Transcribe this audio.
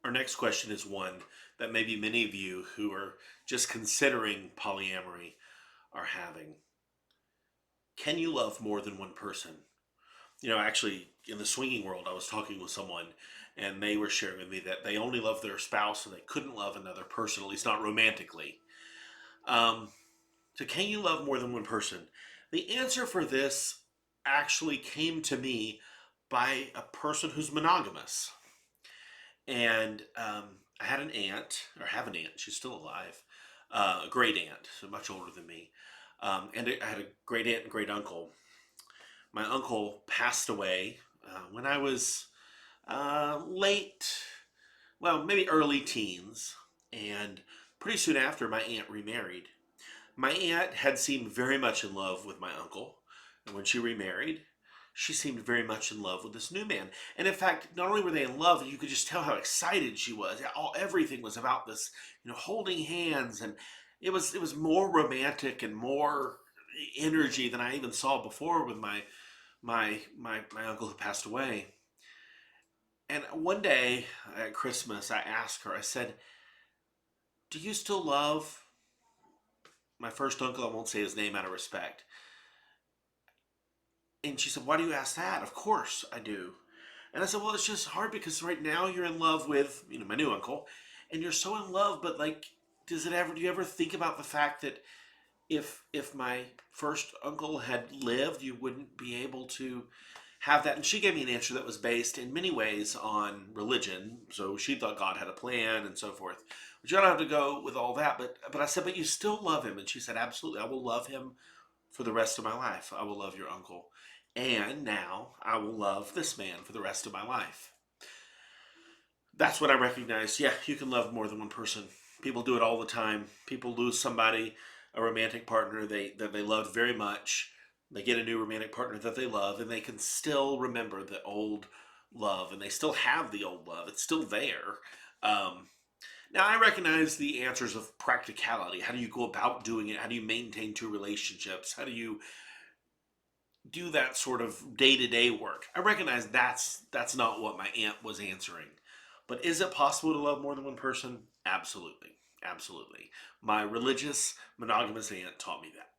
Our next question is one that maybe many of you who are just considering polyamory are having. Can you love more than one person? Actually, in the swinging world, I was talking with someone and they were sharing with me that they only love their spouse and they couldn't love another person, at least not romantically. Um, so, can you love more than one person? The answer for this actually came to me by a person who's monogamous. And I had an aunt, or have an aunt, she's still alive, a great aunt, so much older than me. And I had a great aunt and great uncle. My uncle passed away when I was late, well, maybe early teens. And pretty soon after, my aunt remarried. My aunt had seemed very much in love with my uncle. And when she remarried, she seemed very much in love with this new man. And in fact, not only were they in love, you could just tell how excited she was. Everything was about this, holding hands, and it was more romantic and more energy than I even saw before with my uncle who passed away. And one day at Christmas, I asked her. I said, "Do you still love my first uncle?" I won't say his name out of respect. And she said, "Why do you ask that?" "Of course I do." And I said, "Well, it's just hard because right now you're in love with, my new uncle, and you're so in love, but like, do you ever think about the fact that if my first uncle had lived, you wouldn't be able to have that?" And she gave me an answer that was based in many ways on religion. So she thought God had a plan and so forth. But you don't have to go with all that. But I said, "But you still love him." And she said, "Absolutely. I will love him for the rest of my life. I will love your uncle. And now I will love this man for the rest of my life." That's when I recognized, yeah, you can love more than one person. People do it all the time. People lose somebody, a romantic partner that they loved very much. They get a new romantic partner that they love, and they can still remember the old love, and they still have the old love. It's still there. Um, Now, I recognize the answers of practicality. How do you go about doing it? How do you maintain two relationships? How do you do that sort of day-to-day work? I recognize that's not what my aunt was answering. But is it possible to love more than one person? Absolutely. Absolutely. My religious monogamous aunt taught me that.